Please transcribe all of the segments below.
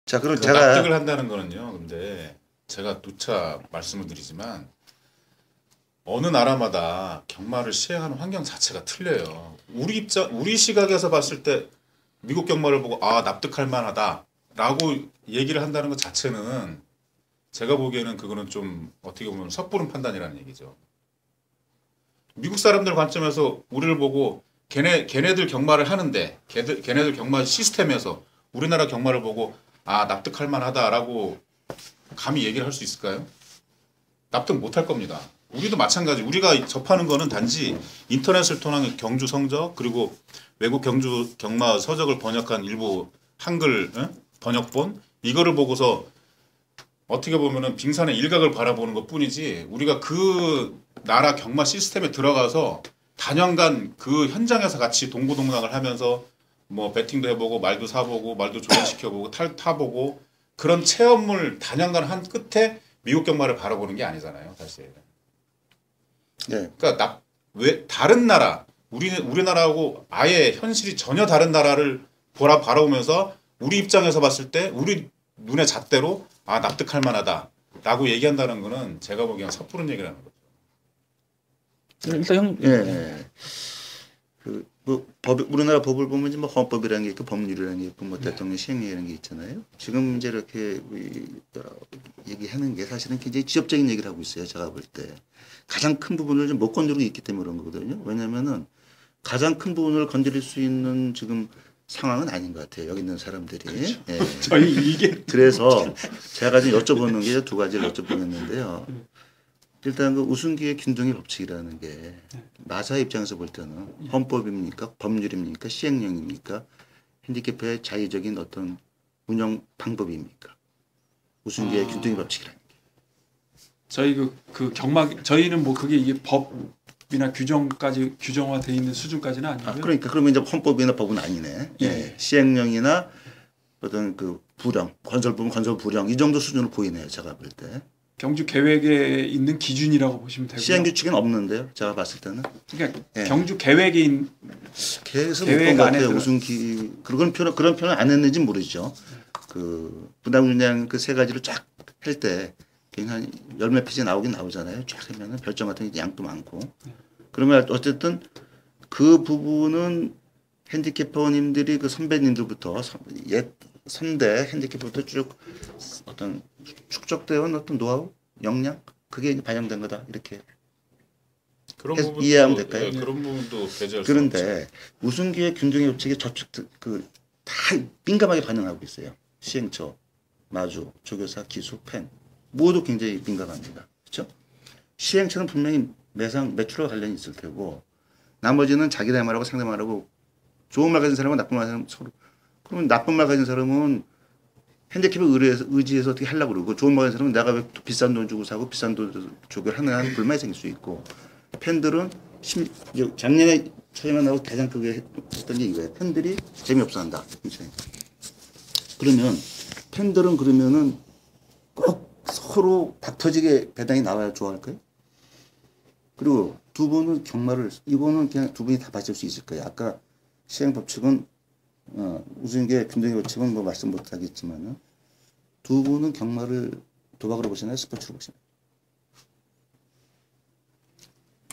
자, 그럼 제가 납득을 한다는 거는요. 근데 제가 누차 말씀을 드리지만 어느 나라마다 경마를 시행하는 환경 자체가 틀려요. 우리 시각에서 봤을 때 미국 경마를 보고 아 납득할 만하다라고 얘기를 한다는 것 자체는 제가 보기에는 그거는 좀 어떻게 보면 섣부른 판단이라는 얘기죠. 미국 사람들 관점에서 우리를 보고 걔네들 경마를 하는데 걔네들 경마 시스템에서 우리나라 경마를 보고 아 납득할 만하다라고 감히 얘기를 할 수 있을까요? 납득 못할 겁니다. 우리도 마찬가지. 우리가 접하는 거는 단지 인터넷을 통한 경주 성적 그리고 외국 경주 경마 서적을 번역한 일부 한글 번역본 이거를 보고서 어떻게 보면은 빙산의 일각을 바라보는 것뿐이지 우리가 그 나라 경마 시스템에 들어가서 단연간 그 현장에서 같이 동고동락을 하면서 뭐 배팅도 해보고 말도 사보고 말도 조정시켜보고 타보고 그런 체험을 단연간 한 끝에 미국 경마를 바라보는 게 아니잖아요, 사실. 네. 그러니까 왜 다른 나라 우리나라하고 아예 현실이 전혀 다른 나라를 바라보면서 우리 입장에서 봤을 때 우리 눈의 잣대로 아 납득할 만하다라고 얘기한다는 거는 제가 보기엔 섣부른 얘기라는 거죠. 일단 형, 예. 뭐 우리나라 법을 보면 이제 뭐 헌법이라는 게 있고 법률이라는 게 있고 뭐 대통령 시행령이라는 게 있잖아요. 지금 이제 이렇게 얘기하는 게 사실은 굉장히 지엽적인 얘기를 하고 있어요. 제가 볼 때 가장 큰 부분을 좀 못 건드리고 있기 때문에 그런 거거든요. 왜냐하면은 가장 큰 부분을 건드릴 수 있는 지금 상황은 아닌 것 같아요. 여기 있는 사람들이. 그렇죠. 예. 저희 이게 그래서 제가 지금 여쭤보는 게 두 가지를 여쭤보겠는데요. 일단 그 우승기의 균등의 법칙이라는 게 마사 입장에서 볼 때는 헌법입니까? 법률입니까? 시행령입니까? 핸디캡의 자의적인 어떤 운영 방법입니까? 우승기의 균등의 법칙이라는 게. 저희 그 경마 저희는 뭐 그게 이게 법이나 규정까지 규정화돼 있는 수준까지는 아니고요. 그러니까 그러면 이제 헌법이나 법은 아니네. 예. 시행령이나 어떤 그 부령, 건설부문 건설 부령 이 정도 수준을 보이네요. 제가 볼 때. 경주 계획에 있는 기준이라고 보시면 되고요. 시행 규칙은 없는데요. 제가 봤을 때는. 그러니까 경주 계획에 계속 계획 것 안에 같아요. 우승기 그런 표현을 안 했는지 모르죠. 그 부담 분량 그 세 가지를 쫙 할 때 한 열몇 페이지 나오긴 나오잖아요. 쫙 하면은 별점 같은 게 양도 많고. 그러면 어쨌든 그 부분은 핸디캐퍼님들이 그 선배님들부터 옛 선대 핸디캐퍼부터 쭉 어떤 축적되어 온 어떤 노하우, 역량 그게 반영된 거다 이렇게 그런 부분도 이해하면 될까요? 예, 그런 부분도 배제할 수 그런데 우승기의 균등의 법칙에 저축 다 민감하게 반영하고 있어요. 시행처, 마주, 조교사, 기수, 펜 모두 굉장히 민감합니다. 그렇죠? 시행처는 분명히 매상 매출과 관련이 있을 테고 나머지는 자기네 말하고 상대 말하고 좋은 말 가진 사람은 나쁜 말 가진 사람 서로 그러면 나쁜 말 가진 사람은 핸디캡을 의지해서 어떻게 하려고 그러고 좋은 말 가진 사람은 내가 왜 비싼 돈 주고 사고 비싼 돈 주고 하는 불만이 생길 수 있고 팬들은 작년에 처음에 나오고 가장 크게 했던 게 이거예요. 팬들이 재미없어 한다. 그러면 팬들은 그러면은 꼭 서로 박터지게 배당이 나와야 좋아할까요? 그리고 두 분은 경마를 이거는 그냥 두 분이 다 받을 수 있을 거예요. 아까 시행 법칙은 우승계 균등의 법칙은 뭐 말씀 못 하겠지만은 두 분은 경마를 도박으로 보시나요? 스포츠로 보시나요?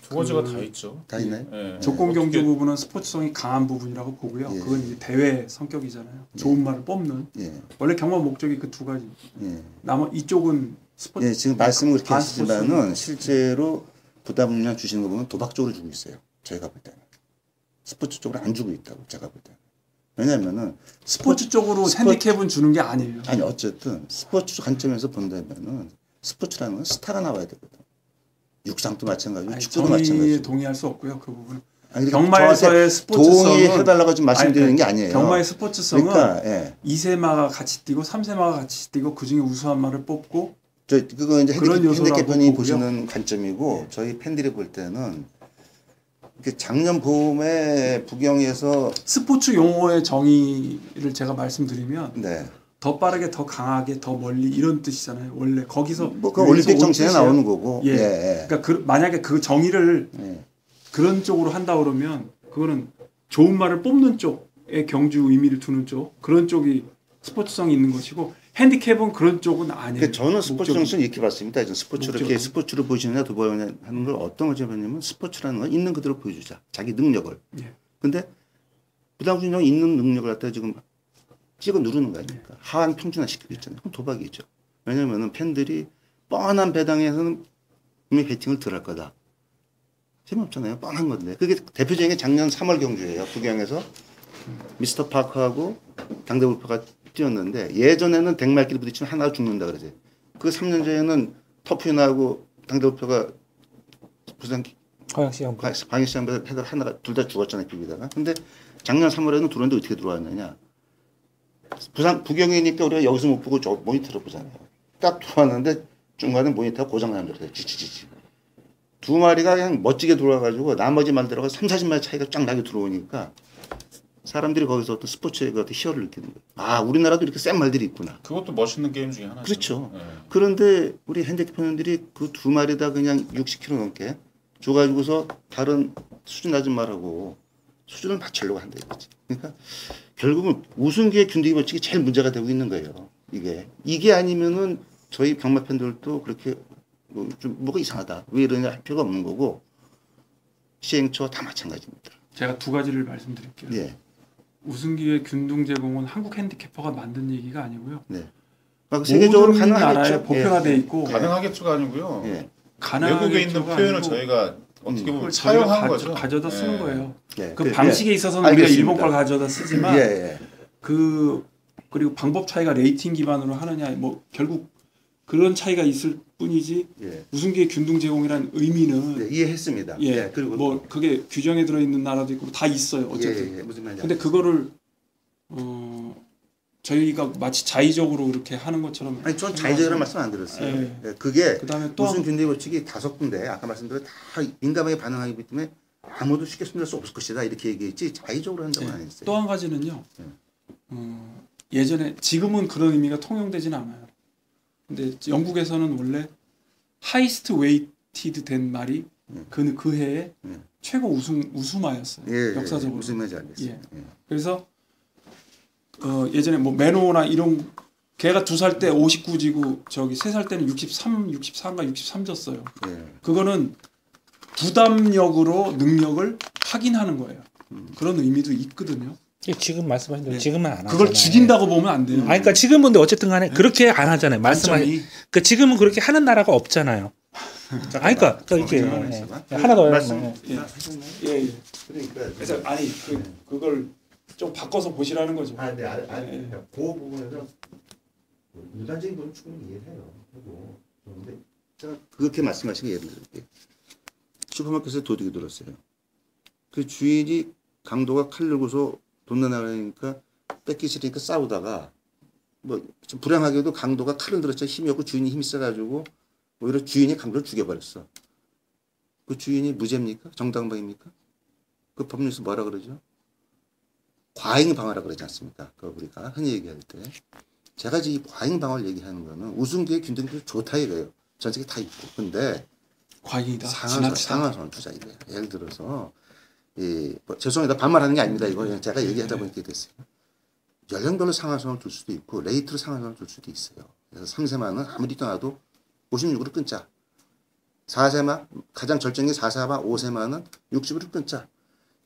두 가지가 다 있죠. 다 있나요? 예. 조건 경주 부분은 스포츠성이 강한 부분이라고 보고요. 예. 그건 이제 대회 성격이잖아요. 좋은 말을 뽑는. 예. 원래 경마 목적이 그 두 가지. 예. 이쪽은 스포츠. 예, 지금 말씀을 그렇게 반스포츠. 하시지만은 실제로 부담량 주시는 거 보면 도박 쪽으로 주고 있어요. 저희가 볼 때는. 스포츠 쪽으로 안 주고 있다고 제가 볼 때는. 왜냐면은 스포츠 쪽으로 핸디캡은 주는 게 아니에요. 아니 어쨌든 스포츠 관점에서 본다면은 스포츠라는 건 스타가 나와야 되거든. 육상도 마찬가지고 축구도 마찬가지고. 동의할 수 없고요. 그 부분은. 아니, 경마에서의 스포츠성은 동의해달라고 좀 말씀드리는 게 아니에요. 경마의 스포츠성은 그러니까, 예. 2세마가 같이 뛰고 3세마가 같이 뛰고 그중에 우수한 말을 뽑고 그거 이제 그런 핸디캡분이 보시는 관점이고 저희 팬들이 볼 때는 작년 봄에 부경에서 스포츠 용어의 정의를 제가 말씀드리면 네. 더 빠르게 더 강하게 더 멀리 이런 뜻이잖아요. 원래 거기서 뭐 그 올림픽 정신에 나오는 거고. 예. 예. 그러니까 만약에 그 정의를 그런 쪽으로 한다 그러면 그거는 좋은 말을 뽑는 쪽에 경주 의미를 두는 쪽 그런 쪽이 스포츠성이 있는 것이고 핸디캡은 그런 쪽은 아니에요. 그러니까 저는 스포츠 목적이. 정신을 이렇게 봤습니다. 저는 스포츠를 목적은. 이렇게 스포츠를 보시느냐 도보느냐 하는 걸 어떤 걸 잡았냐면 스포츠라는 건 있는 그대로 보여주자. 자기 능력을. 예. 근데 부당준영 있는 능력을 갖다 지금 찍어 누르는 거 아닙니까? 하향 평준화 시키고 있잖아요. 그럼 도박이죠. 왜냐면은 팬들이 뻔한 배당에서는 분명히 베팅을 덜 할 거다. 재미없잖아요. 뻔한 건데. 그게 대표적인 게 작년 3월 경주예요. 부경에서 미스터 파크하고 당대불파가 뛰었는데 예전에는 백말끼리 부딪히면 하나가 죽는다 그러지. 그 3년 전에는 터프윤하고 당대불파가 부산 광역시장에서 패들 하나가 둘 다 죽었잖아요. 비비다가. 근데 작년 3월에는 들어왔는데 어떻게 들어왔느냐. 부경이니까 우리가 여기서 못 보고 저 모니터로 보잖아요. 딱 들어왔는데 중간에 모니터가 고장난 줄 알았어요. 지지지지. 두 마리가 그냥 멋지게 들어와가지고 나머지 말들하고 3, 40마리 차이가 쫙 나게 들어오니까 사람들이 거기서 어떤 스포츠의 어떤 희열을 느끼는 거예요. 아, 우리나라도 이렇게 센 말들이 있구나. 그것도 멋있는 게임 중에 하나죠. 그렇죠. 네. 그런데 우리 핸디캡 팬들이 그 두 마리 다 그냥 60kg 넘게 줘가지고서 다른 수준 낮은 말하고 수준을 맞추려고 한다 이거지. 그러니까 결국은 우승기의 균등이 벌칙이 제일 문제가 되고 있는 거예요. 이게 아니면은 저희 경마 팬들도 그렇게 좀 뭐가 이상하다. 왜 이러냐 할 필요가 없는 거고 시행처 다 마찬가지입니다. 제가 두 가지를 말씀드릴게요. 예. 우승기의 균등 제공은 한국 핸디캐퍼가 만든 얘기가 아니고요. 네. 세계적으로 모든 나라에 가능하겠죠. 보편화돼 예. 있고 가능하겠죠가 아니고요. 예. 외국에 있는 표현을 아니고 저희가 어떻게 보면 그걸 차용한 저희가 거죠. 가져다 쓰는 예. 거예요. 예. 그 방식에 있어서는 우리가 알겠습니다. 일본 걸 가져다 쓰지만 예, 예. 그리고 방법 차이가 레이팅 기반으로 하느냐 뭐 결국 그런 차이가 있을 뿐이지 예. 우승기의 균등 제공이라는 의미는 네, 이해했습니다. 예, 예, 그리고 뭐 그게 규정에 들어 있는 나라도 있고 다 있어요. 어쨌든. 예, 무슨 말인지 근데 그거를 저희가 마치 자의적으로 그렇게 하는 것처럼 아니 전 자의적이라는 말씀 안 들었어요. 예. 예, 그게 그다음에 또 무슨 균등 법칙이 5군데 아까 말씀드린 다 민감하게 반응하기 때문에 아무도 쉽게 손댈 수 없을 것이다 이렇게 얘기했지 자의적으로 한다고 안 했어요. 또 한 가지는요. 예전에 지금은 그런 의미가 통용되진 않아요. 근데 영국에서는 원래 하이스트 웨이티드 된 말이 그 해에 최고 우수마였어요. 예, 역사적으로. 무슨 말인지 알겠어요. 예. 그래서 예전에 뭐 매노나 이런 걔가 2살 때 59지고 저기 3살 때는 64인가 63 졌어요. 예. 그거는 부담력으로 능력을 확인하는 거예요. 그런 의미도 있거든요. 지금 말씀하신 대로 지금은 안 하잖아요. 그걸 죽인다고 보면 안 돼요. 아니, 그러니까 지금은 근데 어쨌든 간에 그렇게 안 하잖아요. 말씀하신. 단점이. 그러니까 지금은 그렇게 하는 나라가 없잖아요. 아니, 그러니까 이렇게 하나 더 말씀. 예. 예. 그러니까 그래서 아니 그걸 좀 바꿔서 보시라는 거죠. 네, 그 부분에서 일반적인 건 충분히 이해해요. 그리고 그런데 제가 그렇게 말씀하신 게 예를 들게 슈퍼마켓에 도둑이 들었어요. 그 주인이 강도가 칼 들고서 돈 내놔니까 뺏기 싫으니까 싸우다가 뭐 좀 불행하게도 강도가 칼을 들었죠. 힘이 없고 주인이 힘이 세가지고 오히려 주인이 강도를 죽여버렸어. 그 주인이 무죄입니까? 정당방입니까? 그 법률에서 뭐라 그러죠? 과잉 방어라 그러지 않습니까? 그 우리가 흔히 얘기할 때 제가 이 과잉 방어를 얘기하는 거는 우승기의 균등이 좋다 이거예요. 전 세계 다 있고 근데 과잉이다. 상한선 투자 이거예요. 예를 들어서 뭐, 죄송합니다. 반말하는 게 아닙니다. 이거 그냥 제가 얘기하다 보니까 됐어요. 연령별로 상한선을 둘 수도 있고 레이트로 상한선을 둘 수도 있어요. 그래서 3세마는 아무리 떠나도 56으로 끊자. 4세마 가장 절정의 4세마 5세마는 60으로 끊자.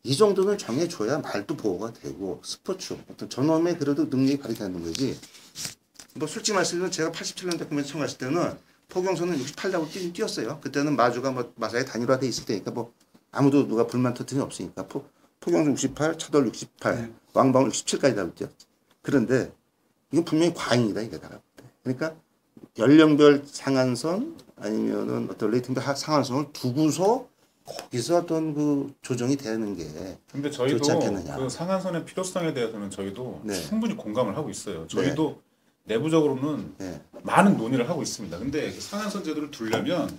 이 정도는 정해줘야 말도 보호가 되고 스포츠 어떤 저놈의 그래도 능력이 발휘되는 거지. 뭐 솔직히 말씀드리면 제가 87년대 구매 처음 갔을 때는 포경선은 68라고 뛰었어요. 그때는 마주가 뭐 마사에 단일화돼 있을 때니까 뭐 아무도 누가 불만 터뜨린 없으니까 포경선 68, 차돌 68, 왕방울 67까지 다 뛰었죠. 그런데 이건 분명히 과잉이다 이게 다. 그러니까 연령별 상한선 아니면은 어떤 레이팅별 상한선을 두고서 거기서 어떤 그 조정이 되는 게 근데 좋지 저희도 않겠느냐. 그 상한선의 필요성에 대해서는 저희도 네. 충분히 공감을 하고 있어요. 저희도 내부적으로는 네. 많은 논의를 하고 있습니다. 근데 그 상한선 제도를 두려면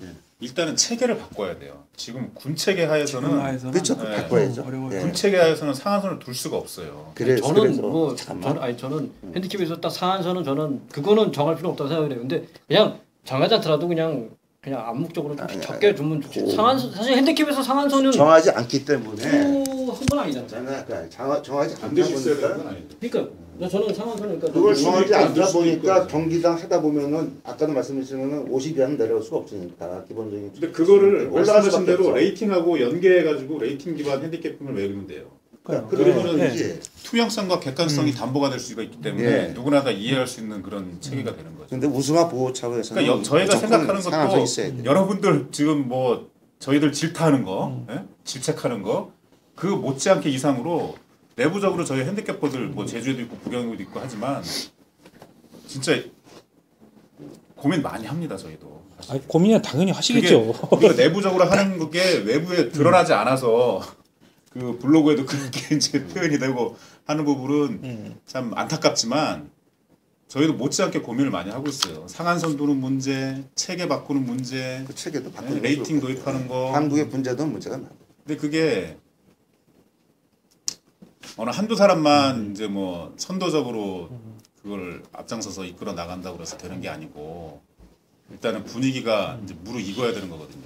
일단은 체계를 바꿔야 돼요. 지금 군 체계 하에서는 그렇죠. 네. 바꿔야죠. 어려워요. 예. 군 체계 하에서는 상한선을 둘 수가 없어요. 저는 뭐 저는 핸디캡에서 딱 상한선은 저는 그거는 정할 필요 없다고 생각해요. 근데 그냥 정하지 않더라도 그냥 암묵적으로 좀 적게 주면 좋지. 상한선 사실 핸디캡에서 상한선은 정하지 않기 때문에 한건 아니잖아요. 정하지 않는 거니까 그러니까 저는 상한선은 그러니까 그걸 정하지 않다 수도 보니까 있고. 경기당 하다 보면은 아까도 말씀하셨지만 50 이하는 내려갈 수가 없으니까 기본적인. 근데 그거를 올라갈 말씀하신 수밖에 대로 없어. 레이팅하고 연계해가지고 레이팅 기반 핸디캡을 매기면 돼요. 그러면은 네. 이제 투명성과 객관성이 담보가 될 수가 있기 때문에 예. 누구나 다 이해할 수 있는 그런 체계가 되는 거죠. 근데 우승화 보호 차원에서는 그러니까 저희가 무조건 생각하는 상한선이 것도 있어야 돼. 여러분들 지금 뭐 저희들 질타하는 거, 예? 질책하는 거, 그 못지않게 이상으로 내부적으로 저희 핸디캡퍼들 뭐 제주에도 있고 부경에도 있고 하지만 진짜 고민 많이 합니다 저희도. 사실. 아니, 고민은 당연히 하시겠죠. 우리가 내부적으로 하는 게 외부에 드러나지 않아서 그 블로그에도 그렇게 이제 표현이 되고 하는 부분은 참 안타깝지만 저희도 못지않게 고민을 많이 하고 있어요. 상한선 두는 문제, 체계 바꾸는 문제, 그 체계도 네, 바꾸는 레이팅 것도 도입하는 거. 한국의 분자도 문제가 많아. 근데 그게 어느 한두 사람만 이제 뭐 선도적으로 그걸 앞장서서 이끌어 나간다고 해서 되는 게 아니고 일단은 분위기가 이제 무르익어야 되는 거거든요.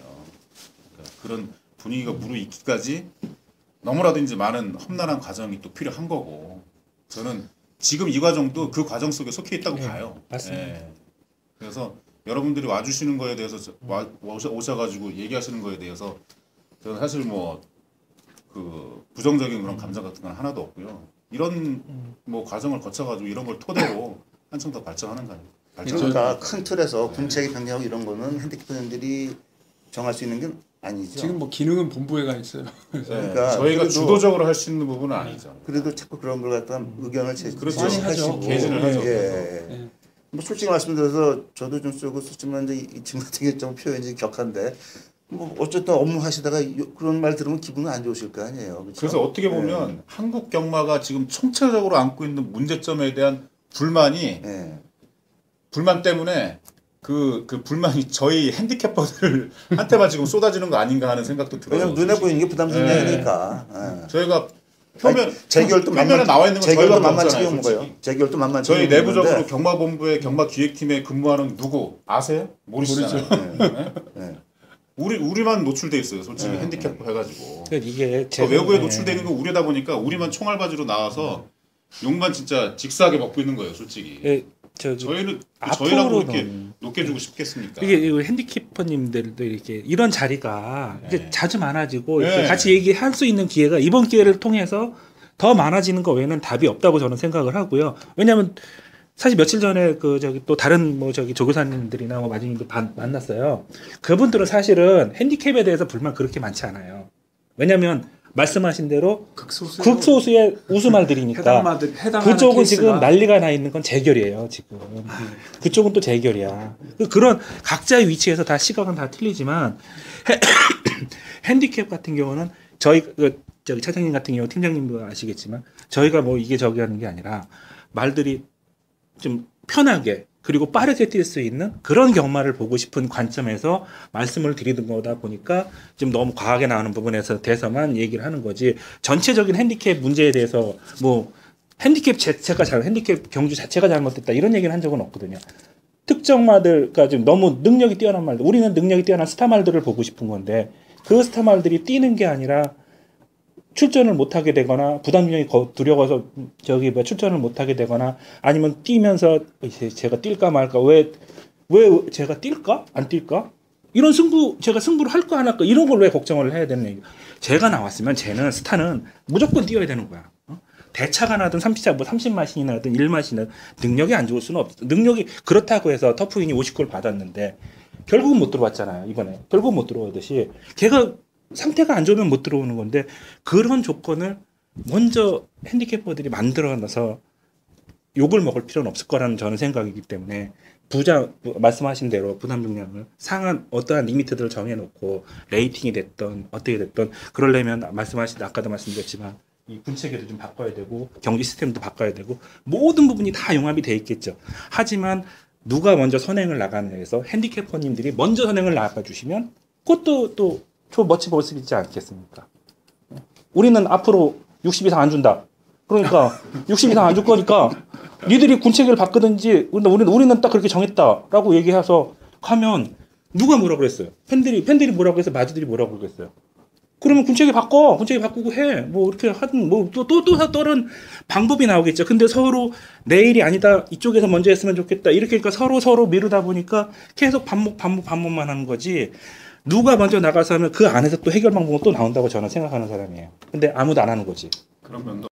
그러니까 그런 분위기가 무르익기까지 너무나도 이제 많은 험난한 과정이 또 필요한 거고 저는 지금 이 과정도 그 과정 속에 속해 있다고 봐요. 맞습니다. 예. 그래서 여러분들이 와주시는 거에 대해서 오셔가지고 얘기하시는 거에 대해서 저는 사실 뭐 그 부정적인 그런 감정 같은 건 하나도 없고요. 이런 뭐 과정을 거쳐가지고 이런 걸 토대로 한층 더 발전하는 거예요. 그러니까 큰 틀에서 군체계 변경하고 이런 거는 핸디캡터들이 정할 수 있는 게 아니죠. 지금 뭐 기능은 본부에 가 있어요. 그러니까 저희가 그래도- 주도적으로 할 수 있는 부분은 아니죠. 그래도 자꾸 그런 걸 갖다 의견을 그렇죠. 많이 하죠. 개진을 하죠. 예. 예. 뭐 솔직히 말씀드려서 저도 좀 쓰고 썼지만 이제 이 친구 같은 경우 좀 표현이 격한데 뭐 어쨌든 업무 하시다가 그런 말 들으면 기분은 안 좋으실 거 아니에요. 그렇죠? 그래서 어떻게 보면 한국 경마가 지금 총체적으로 안고 있는 문제점에 대한 불만이 예. 불만 때문에 그 불만이 저희 핸디캡퍼들한테만 지금 쏟아지는 거 아닌가 하는 생각도 들어요. 왜냐면 눈에 보이는 게 부담스러운 예. 얘기니까. 예. 저희가 표면 재결도 표면에 나와 있는 건 재결도 저희밖에 만만치 없잖아요. 않은 거예요. 솔직히. 재결도 만만치 저희 않은 내부적으로 건데. 경마본부의 경마기획팀에 근무하는 누구 아세요? 모르시잖아요. 네? 예. 우리만 노출돼 있어요. 솔직히 네. 핸디캡 해가지고. 그러니까 이게 외부에 노출돼 있는 거 우리다 보니까 우리만 총알바지로 나와서 욕만 진짜 직사하게 먹고 있는 거예요. 솔직히. 예, 저기 저희라고 앞으로는 이렇게 높게 주고 싶겠습니까? 이게 핸디캐퍼님들도 이렇게 이런 자리가 이제 네. 자주 많아지고 이렇게 네. 같이 얘기할 수 있는 기회가 이번 기회를 통해서 더 많아지는 거 외에는 답이 없다고 저는 생각을 하고요. 왜냐하면 사실 며칠 전에 그 저기 또 다른 뭐 저기 조교사님들이나 뭐 마주님도 만났어요. 그분들은 사실은 핸디캡에 대해서 불만 그렇게 많지 않아요. 왜냐하면 말씀하신 대로 극소수의 우수말들이니까 해당하는 그쪽은 케이스가 지금 난리가 나 있는 건 재결이에요. 지금 그쪽은 또 재결이야. 그런 각자의 위치에서 다 시각은 다 틀리지만 핸디캡 같은 경우는 저희 저기 차장님 같은 경우 팀장님도 아시겠지만 저희가 뭐 이게 저기 하는 게 아니라 말들이 좀 편하게 그리고 빠르게 뛸 수 있는 그런 경마를 보고 싶은 관점에서 말씀을 드리는 거다 보니까 좀 너무 과하게 나오는 부분에서 대해서만 얘기를 하는 거지 전체적인 핸디캡 문제에 대해서 뭐 핸디캡 경주 자체가 잘못됐다 이런 얘기를 한 적은 없거든요. 특정 말들까 지금 너무 능력이 뛰어난 말들 우리는 능력이 뛰어난 스타 말들을 보고 싶은 건데 그 스타 말들이 뛰는 게 아니라 출전을 못하게 되거나 부담중이 두려워서 저기 뭐 출전을 못하게 되거나 아니면 뛰면서 제가 뛸까 말까 왜 제가 뛸까 안 뛸까 이런 제가 승부를 할까 안 할까 이런 걸 왜 걱정을 해야 되는 얘기. 제가 나왔으면 쟤는 스타는 무조건 뛰어야 되는 거야. 대차가 나든 30마신이 나든 1마신이든 능력이 안 좋을 수는 없어. 능력이 그렇다고 해서 터프인이 50골 받았는데 결국은 못 들어왔잖아요. 이번에 결국은 못 들어오듯이 걔가 상태가 안 좋으면 못 들어오는 건데 그런 조건을 먼저 핸디캐퍼들이 만들어놔서 욕을 먹을 필요는 없을 거라는 저는 생각이기 때문에 말씀하신 대로 부담 중량을 상한 어떠한 리미트들을 정해놓고 레이팅이 됐던 어떻게 됐던 그러려면 아까도 말씀드렸지만 이 군체계도 좀 바꿔야 되고 경기 시스템도 바꿔야 되고 모든 부분이 다 융합이 돼 있겠죠. 하지만 누가 먼저 선행을 나가느냐에서 핸디캐퍼님들이 먼저 선행을 나가주시면 그것도 또 멋지 모습 있지 않겠습니까? 우리는 앞으로 60 이상 안 준다. 그러니까 60 이상 안 줄 거니까 니들이 군체계를 바꾸든지 우리는 딱 그렇게 정했다라고 얘기해서 하면 누가 뭐라 그랬어요? 팬들이 뭐라고 해서 마주들이 뭐라고 그랬어요? 그러면 군책이 바꾸고 해. 뭐 이렇게 하든 뭐또 다른 방법이 나오겠죠. 근데 서로 내일이 아니다. 이쪽에서 먼저 했으면 좋겠다. 이렇게 그러니까 서로 미루다 보니까 계속 반복만 하는 거지. 누가 먼저 나가서 하면 그 안에서 또 해결 방법은 또 나온다고 저는 생각하는 사람이에요. 근데 아무도 안 하는 거지. 그런 면도